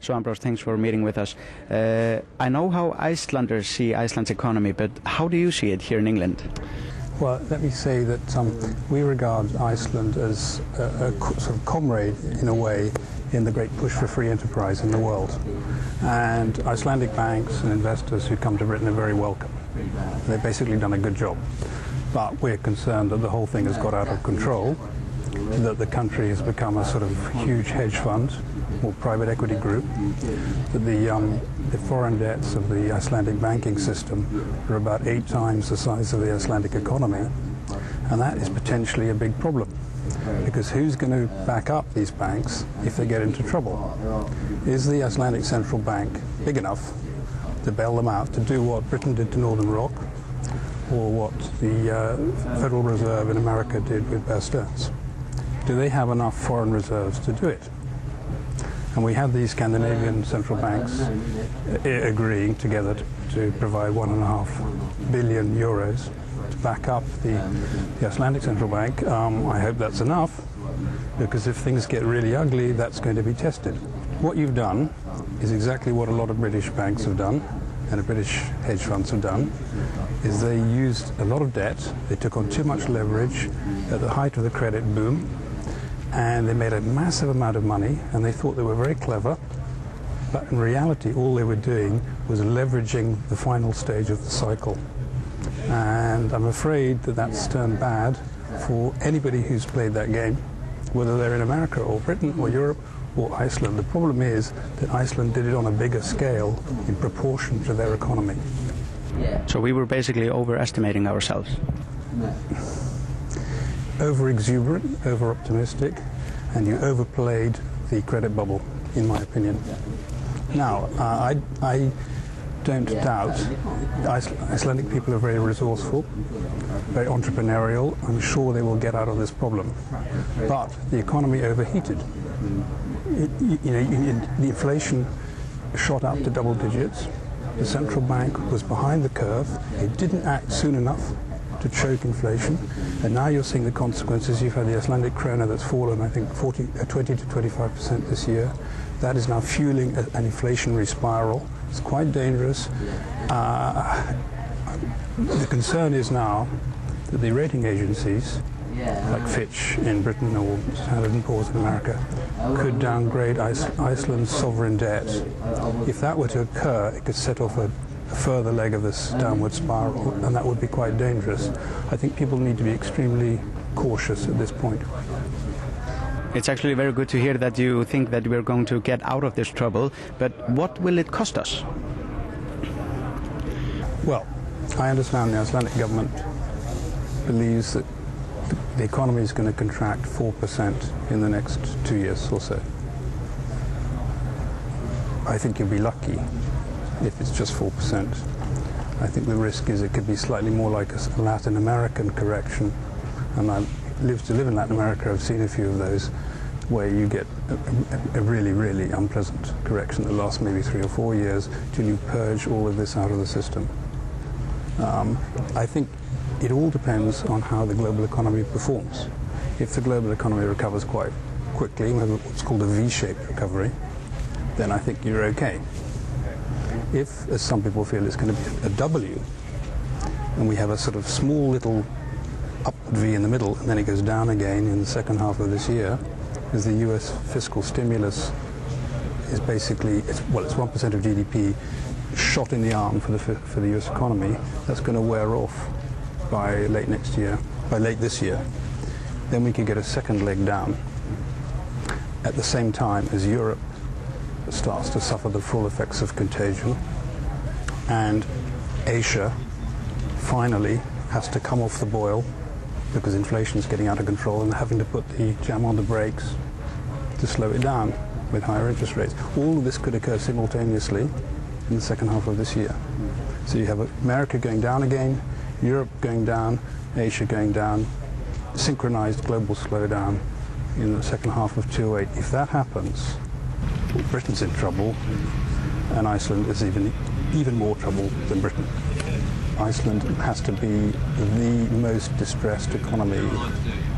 So Ambros, thanks for meeting with us. I know how Icelanders see Iceland's economy, but how do you see it here in England? Well, let me say that we regard Iceland as a sort of comrade, in a way, in the great push for free enterprise in the world. And Icelandic banks and investors who come to Britain are very welcome. They've basically done a good job. But we're concerned that the whole thing has got out of control, that the country has become a sort of huge hedge fund or private equity group, that the foreign debts of the Icelandic banking system are about 8 times the size of the Icelandic economy, and that is potentially a big problem, because who's going to back up these banks if they get into trouble? Is the Icelandic Central Bank big enough to bail them out, to do what Britain did to Northern Rock, or what the Federal Reserve in America did with Bear Stearns? Do they have enough foreign reserves to do it? And we have these Scandinavian central banks agreeing together to provide 1.5 billion euros to back up the Icelandic Central Bank. I hope that's enough, because if things get really ugly, that's going to be tested. What you've done is exactly what a lot of British banks have done and the British hedge funds have done, is they used a lot of debt, they took on too much leverage at the height of the credit boom, and they made a massive amount of money, and they thought they were very clever, but in reality all they were doing was leveraging the final stage of the cycle. And I'm afraid that that's turned bad for anybody who's played that game, whether they're in America or Britain or Europe or Iceland. The problem is that Iceland did it on a bigger scale in proportion to their economy. So we were basically overestimating ourselves. Over-exuberant, over-optimistic, and you overplayed the credit bubble, in my opinion. Now, I don't doubt Icelandic people are very resourceful, very entrepreneurial. I'm sure they will get out of this problem. But the economy overheated. The inflation shot up to double digits. The central bank was behind the curve. It didn't act soon enough to choke inflation, and now you're seeing the consequences. You've had the Icelandic krona that's fallen, I think, 20 to 25% this year. That is now fueling an inflationary spiral. It's quite dangerous. The concern is now that the rating agencies, like Fitch in Britain or Standard & Poor's in America, could downgrade Iceland's sovereign debt. If that were to occur, it could set off a further leg of this downward spiral, and that would be quite dangerous. I think people need to be extremely cautious at this point. It's actually very good to hear that you think that we're going to get out of this trouble, but what will it cost us? Well, I understand the Icelandic government believes that the economy is going to contract 4% in the next 2 years or so. I think you'll be lucky if it's just 4%. I think the risk is it could be slightly more like a Latin American correction, and I live in Latin America. I've seen a few of those where you get a really, really unpleasant correction that lasts maybe 3 or 4 years till you purge all of this out of the system. I think it all depends on how the global economy performs. If the global economy recovers quite quickly, what's called a V-shaped recovery, then I think you're okay. If, as some people feel, it's going to be a W, and we have a sort of small little upward V in the middle, and then it goes down again in the second half of this year, as the US fiscal stimulus is basically, it's 1% of GDP shot in the arm for the US economy, that's going to wear off by late this year. Then we could get a second leg down at the same time as Europe starts to suffer the full effects of contagion, and Asia finally has to come off the boil because inflation is getting out of control, and having to put the jam on the brakes to slow it down with higher interest rates. All of this could occur simultaneously in the second half of this year. So you have America going down again, Europe going down, Asia going down, synchronized global slowdown in the second half of 2008. If that happens, Britain's in trouble, and Iceland is even more trouble than Britain. Iceland has to be the most distressed economy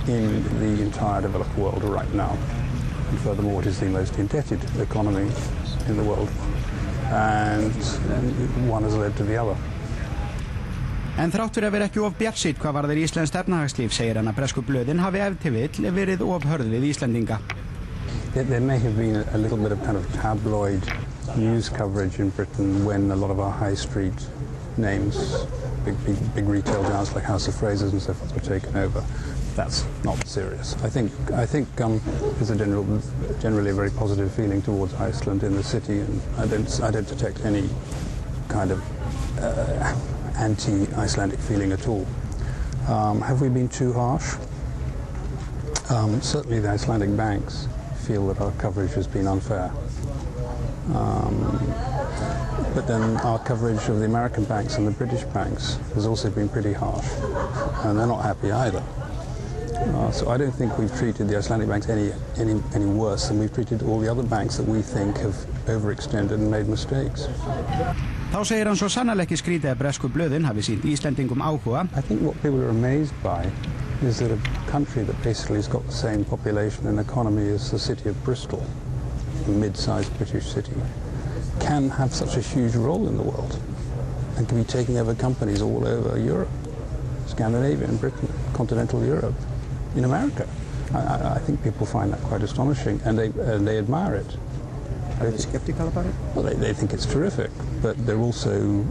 in the entire developed world right now. And furthermore, it is the most indebted economy in the world, and one has led to the other. En þrátt fyrir að vera ekki of bjartsýnn hvað varðar íslenskt efnahagslíf segir hann að bresku blöðin hafi ef til vill verið of hörð við Íslendinga. There may have been a little bit of kind of tabloid news coverage in Britain when a lot of our high street names, big retail giants like House of Frasers and so forth were taken over. That's not serious. I think there's generally a very positive feeling towards Iceland in the city, and I don't detect any kind of anti-Icelandic feeling at all. Have we been too harsh? Certainly the Icelandic banks feel that our coverage has been unfair. But then our coverage of the American banks and the British banks has also been pretty harsh, and they're not happy either. So I don't think we've treated the Icelandic banks any worse than we've treated all the other banks that we think have overextended and made mistakes. Þá segir hann svo sannarlega ekki skrítið að bresku blöðin hafi sýnt Íslendingum áhuga. I think what people are amazed by is that a country that basically has got the same population and economy as the city of Bristol, a mid-sized British city, can have such a huge role in the world and can be taking over companies all over Europe, Scandinavia and Britain, continental Europe, in America. I think people find that quite astonishing, and they admire it. Are they skeptical about it? Well, they think it's terrific, but they're also,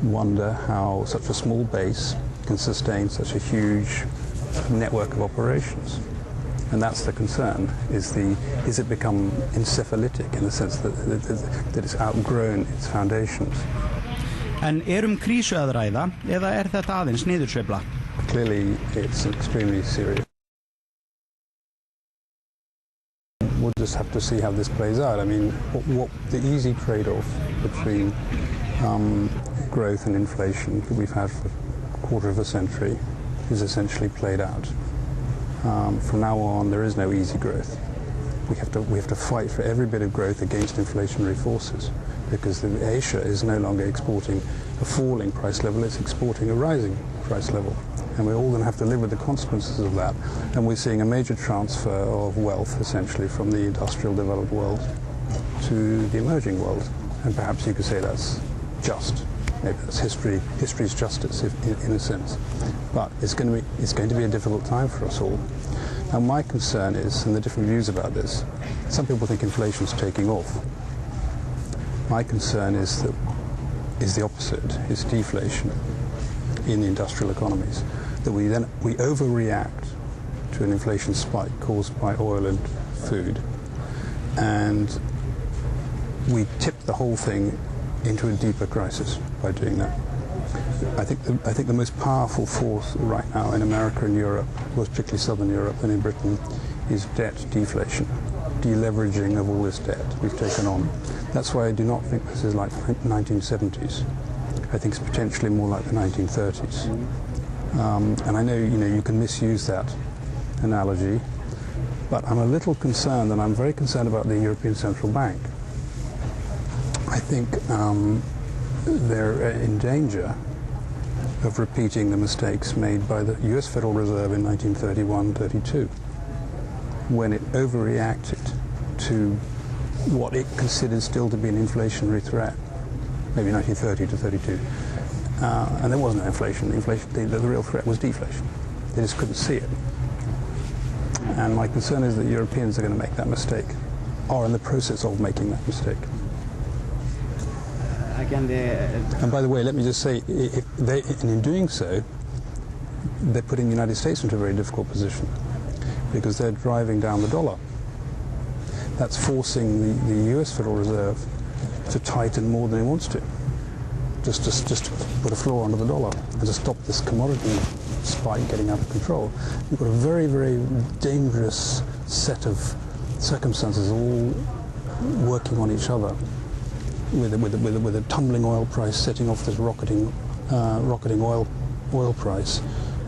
wonder how such a small base can sustain such a huge network of operations. And that's the concern, is it become encephalitic in the sense that it's outgrown its foundations. En krísu að ræða, eða þetta aðeins niðursveifla? Clearly it's extremely serious. We'll just have to see how this plays out. I mean, what the easy trade-off between growth and inflation that we've had for a quarter of a century is essentially played out. From now on, there is no easy growth. We have to fight for every bit of growth against inflationary forces, because Asia is no longer exporting a falling price level; it's exporting a rising price level, and we're all going to have to live with the consequences of that. And we're seeing a major transfer of wealth, essentially, from the industrial developed world to the emerging world. And perhaps you could say that's just. Maybe that's history's justice, in a sense. But it's going to be a difficult time for us all. Now, my concern is, and the different views about this, some people think inflation's taking off. My concern is the opposite. It's deflation in the industrial economies. That we overreact to an inflation spike caused by oil and food, and we tip the whole thing into a deeper crisis by doing that. I think the most powerful force right now in America and Europe, most particularly Southern Europe and in Britain, is debt deflation, deleveraging of all this debt we've taken on. That's why I do not think this is like the 1970s. I think it's potentially more like the 1930s. And I know you can misuse that analogy, but I'm a little concerned, and I'm very concerned about the European Central Bank. I think they're in danger of repeating the mistakes made by the US Federal Reserve in 1931-32, when it overreacted to what it considered still to be an inflationary threat, maybe 1930 to 32. And there was no inflation. The real threat was deflation. They just couldn't see it. And my concern is that Europeans are going to make that mistake, or in the process of making that mistake. And by the way, let me just say, and in doing so, they're putting the United States into a very difficult position, because they're driving down the dollar. That's forcing the US Federal Reserve to tighten more than it wants to, just to put a floor under the dollar and to stop this commodity spike getting out of control. You've got a very, very dangerous set of circumstances all working on each other, with a tumbling oil price setting off this rocketing oil price,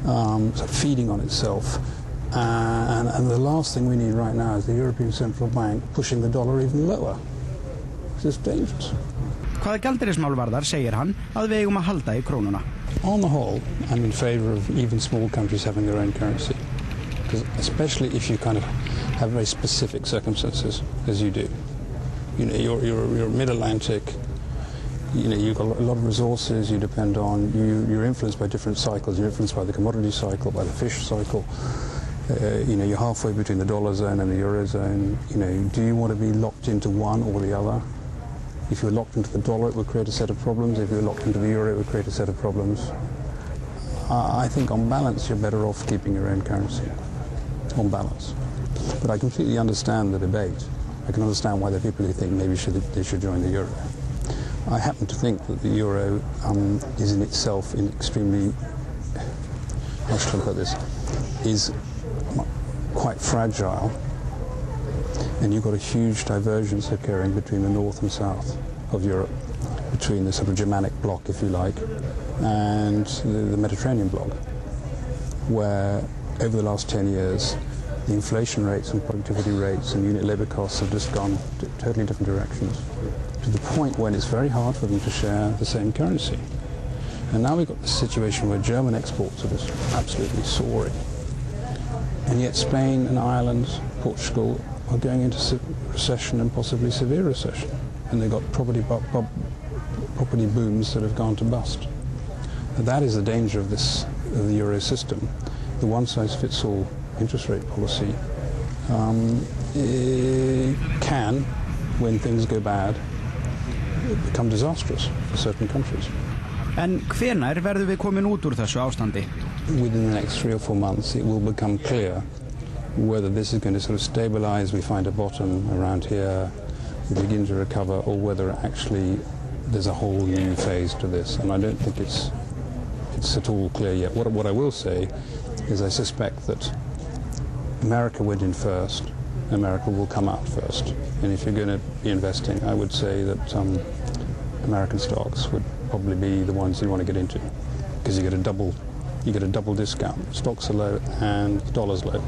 sort of feeding on itself. And the last thing we need right now is the European Central Bank pushing the dollar even lower. It's just dangerous. Hvað gjaldeyrismál varðar segir hann að við eigum að halda í krónuna. On the whole, I'm in favor of even small countries having their own currency, because especially if you kind of have very specific circumstances, as you do. You know, you're mid-Atlantic. You know, you've got a lot of resources you depend on. You're influenced by different cycles. You're influenced by the commodity cycle, by the fish cycle. You know, you're halfway between the dollar zone and the eurozone. You know, do you want to be locked into one or the other? If you're locked into the dollar, it would create a set of problems. If you're locked into the euro, it would create a set of problems. I think on balance, you're better off keeping your own currency, on balance. But I completely understand the debate. I can understand why there are people who think maybe they should join the euro. I happen to think that the euro is in itself extremely, how should I put this, is quite fragile, and you've got a huge divergence occurring between the north and south of Europe, between the sort of Germanic bloc, if you like, and the Mediterranean bloc, where over the last 10 years the inflation rates and productivity rates and unit labour costs have just gone totally different directions, to the point when it's very hard for them to share the same currency. And now we've got this situation where German exports are just absolutely soaring. And yet Spain and Ireland, Portugal are going into recession and possibly severe recession. And they've got property booms that have gone to bust. And that is the danger of the euro system. The one-size-fits-all interest rate policy can, when things go bad, become disastrous for certain countries. En hvenær verður við komin út úr þessu ástandi? Within the next 3 or 4 months, it will become clear whether this is going to sort of stabilize, we find a bottom around here, we begin to recover, or whether actually there's a whole new phase to this. And I don't think it's at all clear yet. What I will say is I suspect that America went in first, America will come out first. And if you're going to be investing, I would say that American stocks would probably be the ones you want to get into, because you get a double discount. Stocks are low and the dollar's low.